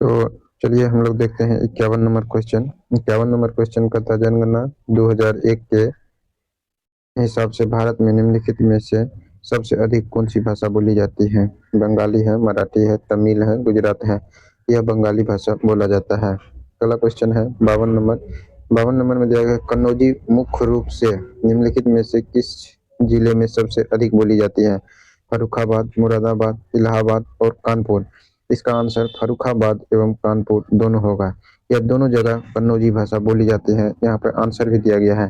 तो चलिए हम लोग देखते हैं 51 नंबर क्वेश्चन। 51 नंबर क्वेश्चन का था जनगणना 2001 के हिसाब से भारत में निम्नलिखित में से सबसे अधिक कौन सी भाषा बोली जाती है। बंगाली है, मराठी है, तमिल है, गुजरात है। यह बंगाली भाषा बोला जाता है। अगला क्वेश्चन है 52 नंबर। 52 नंबर में दिया गया कन्नौजी मुख्य रूप से निम्नलिखित में से किस जिले में सबसे अधिक बोली जाती है। फर्रुखाबाद, मुरादाबाद, इलाहाबाद और कानपुर। इसका आंसर फर्रुखाबाद एवं कानपुर दोनों होगा। यह दोनों जगह कन्नौजी भाषा बोली जाती है। यहाँ पर आंसर भी दिया गया है।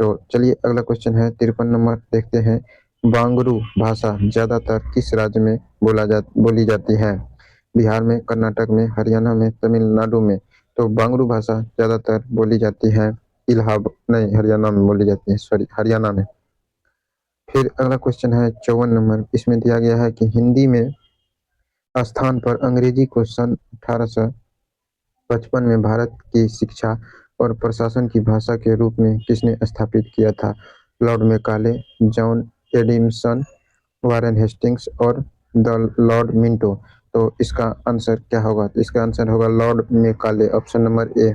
तो चलिए अगला क्वेश्चन है 53 नंबर, देखते हैं। बांगरू भाषा ज्यादातर किस राज्य में बोली जाती है। बिहार में, कर्नाटक में, हरियाणा में, तमिलनाडु में। तो बांगरू भाषा ज्यादातर बोली जाती है इलाहाबाद नहीं, हरियाणा में बोली जाती है, सॉरी, हरियाणा में। फिर अगला क्वेश्चन है 54 नंबर। इसमें दिया गया है कि हिंदी में स्थान पर अंग्रेजी को सन 1855 में भारत की शिक्षा और प्रशासन की भाषा के रूप में किसने स्थापित किया था। Lord Macaulay, John Edison, Warren Hastings और द लॉर्ड मिंटो। तो इसका आंसर क्या होगा। तो इसका आंसर होगा Lord Macaulay, option number A.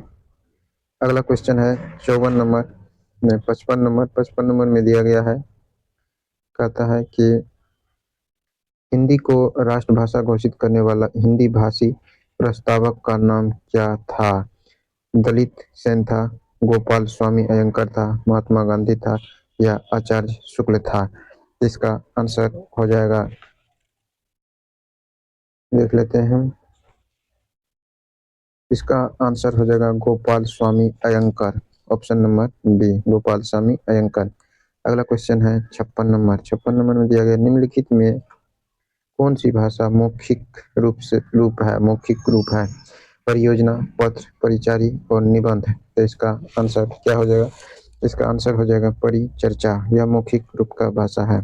अगला क्वेश्चन है 54 नंबर में 55 नंबर। 55 नंबर में दिया गया है, कहता है कि हिंदी को राष्ट्रभाषा घोषित करने वाला हिंदी भाषी प्रस्तावक का नाम क्या था। दलित सेन था, गोपाल स्वामी अयंकर था, महात्मा गांधी था या आचार्य शुक्ल था। इसका आंसर हो जाएगा, देख लेते हैं हम। इसका आंसर हो जाएगा Gopal Swami अयंकर, option number B, Gopal Swami अयंकर। अगला क्वेश्चन है 56 नंबर। 56 नंबर में दिया गया निम्नलिखित में कौन सी भाषा मौखिक रूप है। परियोजना, पत्र, परिचारी और निबंध। तो इसका आंसर क्या हो जाएगा। इसका आंसर हो जाएगा परिचर्चा, यह मौखिक रूप का भाषा है।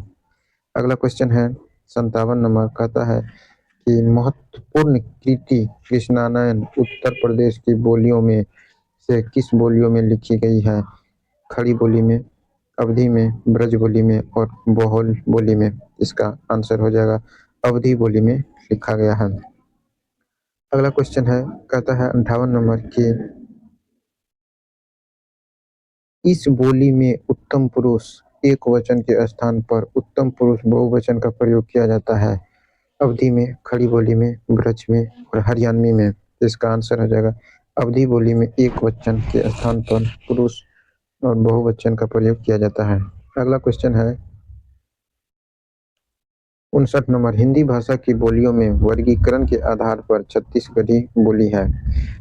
अगला क्वेश्चन है 57 नंबर, कहता है कि महत्वपूर्ण कृति कृष्णानयन उत्तर प्रदेश की बोलियों में से किस बोलियों में लिखी गई है। खड़ी बोली में, अवधी में, ब्रज बोली में और बोहल बोली में। इसका आंसर हो जाएगा अवधी बोली में लिखा गया है। अगला क्वेश्चन है, कहता है 58 नंबर की इस बोली में उत्तम पुरुष एक वचन के स्थान पर उत्तम पुरुष बहुवचन का प्रयोग किया जाता है। अवधी में, खड़ी बोली में, ब्रज में और हरियाणवी में। इसका आंसर हो जाएगा अवधी बोली में एक वचन के स्थान पर पुरुष और बहुवचन का प्रयोग किया जाता है। अगला क्वेश्चन है 59 नंबर। हिंदी भाषा की बोलियों में वर्गीकरण के आधार पर छत्तीसगढ़ी बोली है।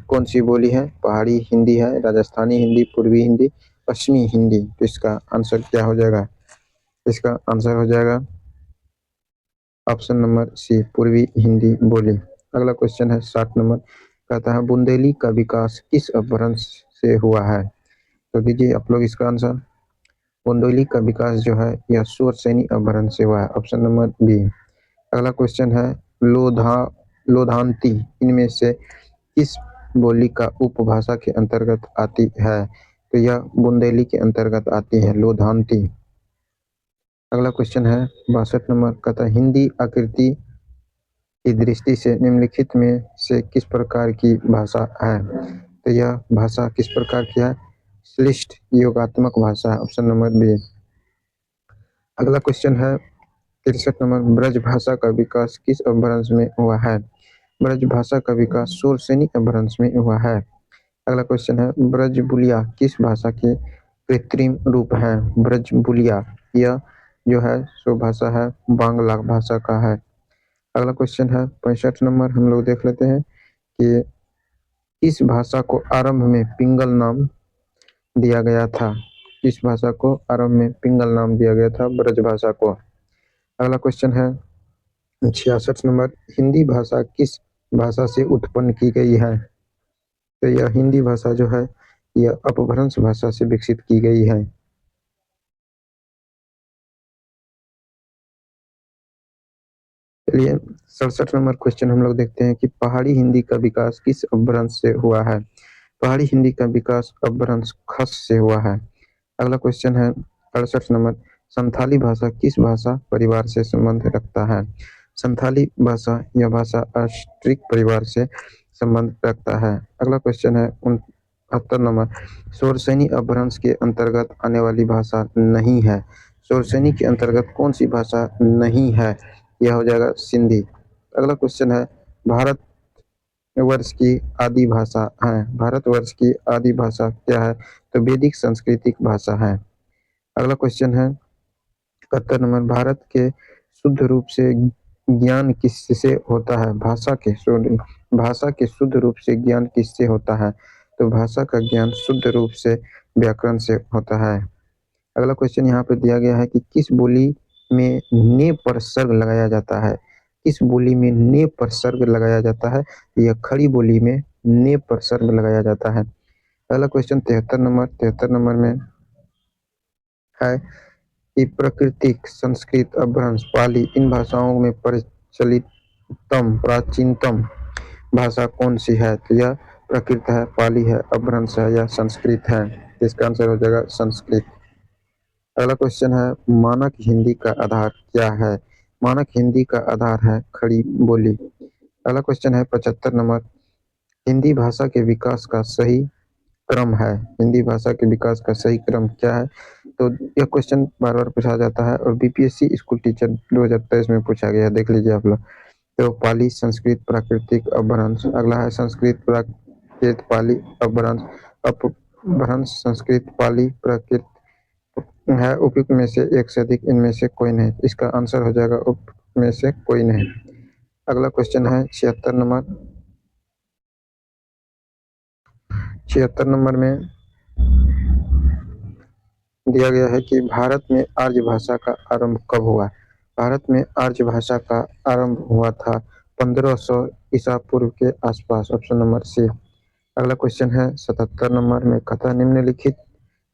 कौन सी बोली है। पहाड़ी हिंदी है, राजस्थानी हिंदी, पूर्वी हिंदी, पश्चिमी हिंदी। तो इसका आंसर क्या हो जाएगा। इसका आंसर हो जाएगा ऑप्शन नंबर सी, पूर्वी हिंदी बोली। अगला क्वेश्चन है 60 नंबर, कहता है बुंदेली का विकास किस अपभ्रंश से हुआ है। तो दीजिए आप लोग इसका आंसर। बुंदेली का विकास जो है यह शूरसेनी अपभ्रंश से हुआ है, ऑप्शन नंबर बी। अगला क्वेश्चन है लोधा लोधांती इनमें से किस बोली का उपभाषा के अंतर्गत आती है। तो यह बुंदेली के अंतर्गत आती है, लोधांती। अगला क्वेश्चन है 62 नंबर, कहता है हिंदी आकृति की दृष्टि से निम्नलिखित में से किस प्रकार की भाषा है। तो यह भाषा किस प्रकार की है। श्लिष्ट योगात्मक भाषा है, ऑप्शन नंबर बी। अगला क्वेश्चन है 63 नंबर, ब्रज भाषा का विकास किस अपभ्रंश में हुआ है। ब्रज भाषा का विकास शूरसेनी अपभ्रंश में हुआ है। अगला क्वेश्चन है ब्रजबुलिया किस भाषा के कृत्रिम रूप है। ब्रजबुलिया यह जो है सो भाषा है बांग्ला भाषा का है। अगला क्वेश्चन है 65 नंबर, हम लोग देख लेते हैं कि इस भाषा को आरंभ में पिंगल नाम दिया गया था। इस भाषा को आरंभ में पिंगल नाम दिया गया था, ब्रज भाषा को। अगला क्वेश्चन है 66 नंबर, हिंदी भाषा किस भाषा से उत्पन्न की गई है। तो यह हिंदी भाषा जो है यह अपभ्रंश भाषा से विकसित की गई है। चलिए 67 नंबर क्वेश्चन हम लोग देखते हैं कि पहाड़ी हिंदी का विकास किस अपभ्रंश से हुआ है। पहाड़ी हिंदी का विकास अपभ्रंश खस से हुआ है। अगला क्वेश्चन है 68 नंबर, संथाली भाषा किस भाषा परिवार से संबंध रखता है। संथाली भाषा यह भाषा अस्ट्रिक परिवार से संबंध रखता है। अगला क्वेश्चन है 69 नंबर, शोरसेनी अपभ्रंश के अंतर्गत आने वाली भाषा नहीं है। शोरसेनी के अंतर्गत कौन सी भाषा नहीं है? यह हो जाएगा सिंधी। अगला क्वेश्चन है भारत वर्ष की आदि भाषा है। भारतवर्ष की आदि भाषा क्या है? तो वैदिक सांस्कृतिक भाषा है। अगला क्वेश्चन है 71 नंबर, भारत के शुद्ध रूप से ज्ञान किससे होता है? भाषा के शुद्ध रूप से ज्ञान किससे होता है? तो भाषा का ज्ञान शुद्ध रूप से व्याकरण से होता है। अगला क्वेश्चन यहाँ पे दिया गया है कि किस बोली में ने पर सर्ग लगाया जाता है? किस बोली में ने पर सर्ग लगाया जाता है? यह खड़ी बोली में ने पर सर्ग लगाया जाता है। अगला क्वेश्चन 73 नंबर में है कि प्राकृतिक, संस्कृत, अपभ्रंश, पाली इन भाषाओं में प्रचलिततम प्राचीनतम भाषा कौन सी है? तो यह प्राकृत है, पाली है, अपभ्रंश है या संस्कृत है। इसका आंसर हो जाएगा संस्कृत। अगला क्वेश्चन है मानक हिंदी का आधार क्या है? मानक हिंदी का आधार है खड़ी बोली। अगला क्वेश्चन है 75 नंबर, हिंदी भाषा के विकास का सही क्रम है। हिंदी भाषा के विकास का सही क्रम क्या है? तो यह क्वेश्चन बार बार पूछा जाता है और बीपीएससी स्कूल टीचर 2023 में पूछा गया, देख लीजिए आप लोग। तो पाली, संस्कृत, प्राकृतिक, अपभ्रंश। अगला है संस्कृत, प्राकृत, पाली, अपभ्रंश। अपभ्रंश, संस्कृत, पाली, प्राकृत है उपयुक्त में से एक से अधिक इनमें से कोई नहीं। इसका आंसर हो जाएगा उपयुक्त में से कोई नहीं। अगला क्वेश्चन है 76 नंबर। 76 नंबर में दिया गया है कि भारत में आर्य भाषा का आरंभ कब हुआ? भारत में आर्य भाषा का आरंभ हुआ था 1500 ईसा पूर्व के आसपास। Option number C. अगला क्वेश्चन है 77 नंबर में, कथा निम्नलिखित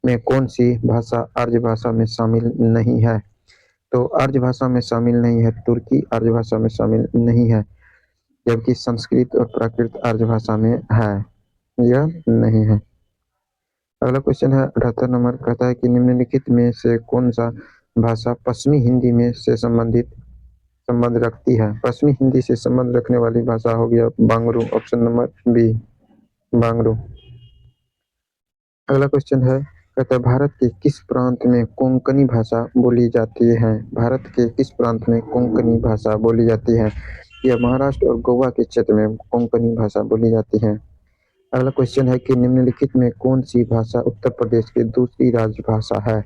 में कौन सी भाषा आर्य भाषा में शामिल नहीं है? तो आर्य भाषा में शामिल नहीं है तुर्की, आर्य भाषा में शामिल नहीं है, जबकि संस्कृत और प्राकृत आर्य भाषा में है। यह नहीं है। अगला क्वेश्चन है 78 नंबर, कहता है कि निम्नलिखित में से कौन सा भाषा पश्चिमी हिंदी में से संबंध रखती है? पश्चिमी हिंदी से संबंध रखने वाली भाषा हो गया Bangru. Option number B, Bangru. अगला क्वेश्चन है, कहता है भारत के किस प्रांत में कोंकणी भाषा बोली जाती है? भारत के किस प्रांत में कोंकणी भाषा बोली जाती है? यह महाराष्ट्र और गोवा के क्षेत्र में कोंकणी भाषा बोली जाती है। अगला क्वेश्चन है कि निम्नलिखित में कौन सी भाषा उत्तर प्रदेश की दूसरी राजभाषा है?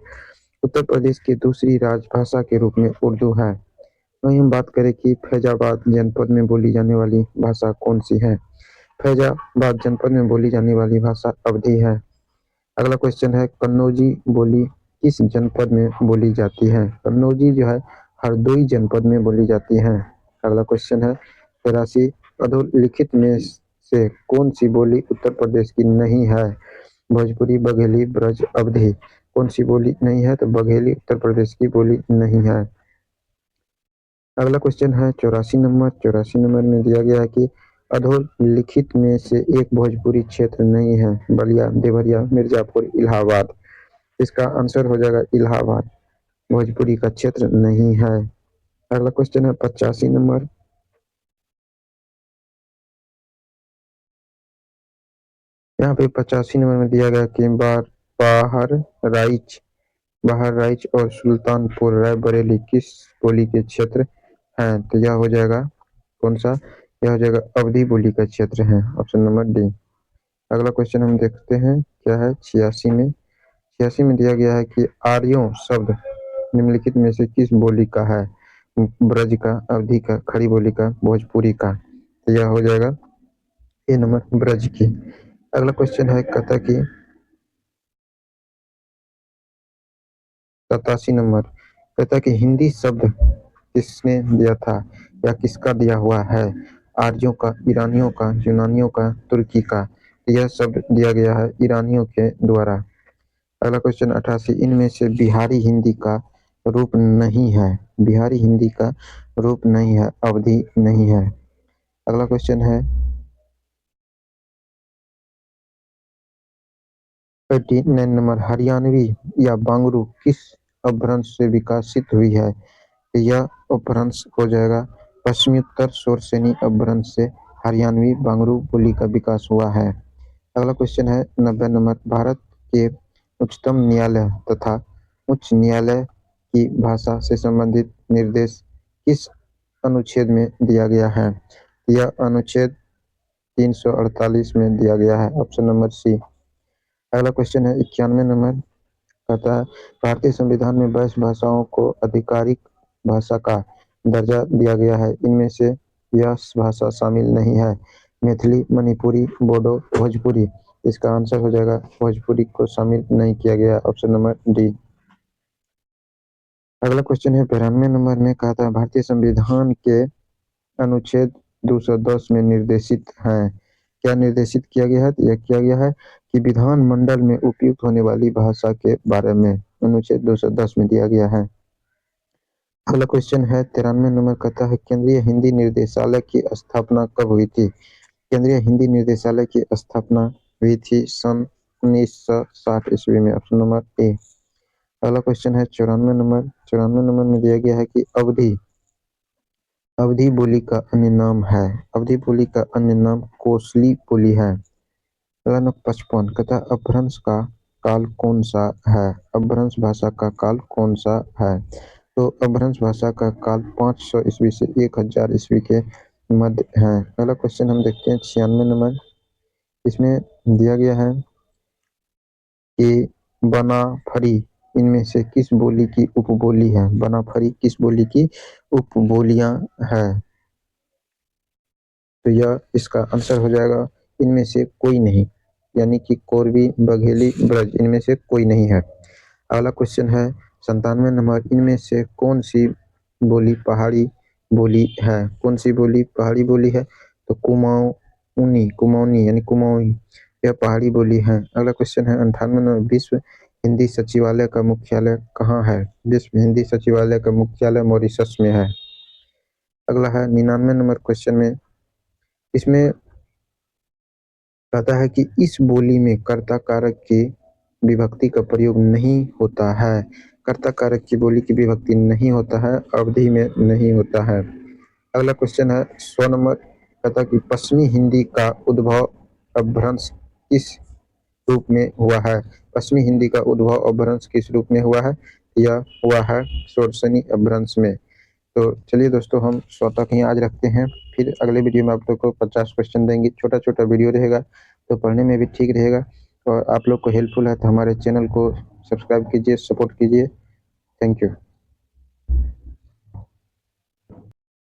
उत्तर प्रदेश की दूसरी राजभाषा के रूप में उर्दू है। वहीं हम बात करें कि फैजाबाद जनपद में बोली जाने वाली भाषा कौन सी है? फैजाबाद जनपद में बोली जाने वाली भाषा अवधी है। अगला क्वेश्चन है कन्नौजी बोली किस जनपद में बोली जाती है? कन्नौजी जो है हरदोई जनपद में बोली जाती है। अगला क्वेश्चन है 83, अधोलिखित में से कौन सी बोली उत्तर प्रदेश की नहीं है? भोजपुरी, बघेली, ब्रज, अवधी। कौन सी बोली नहीं है? तो बघेली उत्तर प्रदेश की बोली नहीं है। अगला क्वेश्चन है 84 नंबर। 84 नंबर में दिया गया है कि अधोलिखित में से एक भोजपुरी क्षेत्र नहीं है। बलिया, देवरिया, मिर्जापुर, इलाहाबाद। इसका आंसर हो जाएगा इलाहाबाद। भोजपुरी का क्षेत्र नहीं है। अगला क्वेश्चन है 85 नंबर। यहाँ पे 85 नंबर में दिया गया कि बहराइच और सुल्तानपुर रायबरेली किस बोली के क्षेत्र हैं? तो यह हो जाएगा कौन सा? यह हो जाएगा अवधी बोली का क्षेत्र है। Option number D. अगला क्वेश्चन हम देखते हैं क्या है 86 में दिया गया है कि आर्यों शब्द निम्नलिखित में से किस बोली का है? ब्रज का, अवधी का, खड़ी बोली का, भोजपुरी का। तो यह हो जाएगा ए नंबर ब्रज की। अगला क्वेश्चन है कहता कि 87 नंबर, कहता कि हिंदी शब्द किसने दिया था या किसका दिया हुआ है? आर्यों का, ईरानियों का, यूनानियों का, तुर्की का। यह शब्द दिया गया है ईरानियों के द्वारा। अगला क्वेश्चन 88, इनमें से बिहारी हिंदी का रूप नहीं है। बिहारी हिंदी का रूप नहीं है, अवधि नहीं है। अगला क्वेश्चन है 89 नंबर, हरियाणवी या बांगरू किस अपभ्रंश से विकसित हुई है? यह अपभ्रंश हो जाएगा पश्चिमी उत्तर शोरसेनी अपभ्रंश से हरियाणवी बांगरू बोली का विकास हुआ है? अगला क्वेश्चन है 90 नंबर, भारत के उच्चतम न्यायालय तथा उच्च न्यायालय की भाषा से संबंधित निर्देश किस अनुच्छेद में दिया गया है? यह अनुच्छेद 348 में दिया गया है, ऑप्शन नंबर सी। अगला क्वेश्चन है 91 नंबर, कहता है भारतीय संविधान में 22 भाषाओं को आधिकारिक भाषा का दर्जा दिया गया है, इनमें से यह भाषा शामिल नहीं है? मैथिली, मणिपुरी, बोडो, भोजपुरी। इसका आंसर हो जाएगा भोजपुरी को शामिल नहीं किया गया, ऑप्शन नंबर डी। अगला क्वेश्चन है 92 नंबर में, कहता है भारतीय संविधान के अनुच्छेद 210 में निर्देशित है, क्या निर्देशित किया गया है? यह किया गया है कि विधानमंडल में उपयुक्त होने वाली भाषा के बारे में अनुच्छेद 210 में दिया गया है। अगला क्वेश्चन है 93 नंबर, कहता है केंद्रीय हिंदी निर्देशालय की स्थापना कब हुई थी? केंद्रीय हिंदी निर्देशालय की स्थापना हुई थी सन 1960 ईस्वी में, ऑप्शन नंबर ए। अगला क्वेश्चन है 94 नंबर, 94 नंबर में दिया गया है कि अवधी अवधी बोली का अन्य नाम है, अवधी बोली का अन्य नाम कोसली बोली है। अगला नंबर 55, कहता है अपभ्रंश का काल कौन सा है? अपभ्रंश भाषा का काल कौन सा है? तो अपभ्रंश भाषा का काल 500 ईस्वी से 1000 ईस्वी के मध्य है। अगला क्वेश्चन हम देखते हैं 96 नंबर, इसमें दिया गया है कि बनाफरी इनमें से किस बोली की उपबोली है? बनाफरी किस बोली की उपबोलियां है? तो यह इसका आंसर हो जाएगा इनमें से कोई नहीं, यानी कि कोरवी, बघेली, ब्रज, इनमें से कोई नहीं है। अगला क्वेश्चन है 97 नंबर, इनमें से कौन सी बोली पहाड़ी बोली है? कौन सी बोली पहाड़ी बोली है? तो कुमाऊनी, कुमाऊनी यानी कुमाऊनी, यह पहाड़ी बोली है। अगला क्वेश्चन है 98 नंबर, विश्व हिंदी सचिवालय का मुख्यालय कहाँ है? विश्व हिंदी सचिवालय का मुख्यालय मॉरिशस में है। अगला है 99 नंबर क्वेश्चन में, इसमें कहता है कि इस बोली में कर्ता कारक की विभक्ति का प्रयोग नहीं होता है। कर्ता कारक की बोली की विभक्ति नहीं होता है, अवधि में नहीं होता है। अगला क्वेश्चन है 100 नंबर, कहता है कि पश्चिमी हिंदी का उद्भव अपभ्रंश किस रूप में हुआ है? पश्चिमी हिंदी का उद्भव अपभ्रंश किस रूप में हुआ है? यह हुआ है शोरसनी अपभ्रंश में। तो चलिए दोस्तों, हम 100 तक ही आज रखते हैं, फिर अगले वीडियो में आप लोग को 50 क्वेश्चन देंगे। छोटा छोटा वीडियो रहेगा तो पढ़ने में भी ठीक रहेगा, और आप लोग को हेल्पफुल है तो हमारे चैनल को सब्सक्राइब कीजिए, सपोर्ट कीजिए। Thank you.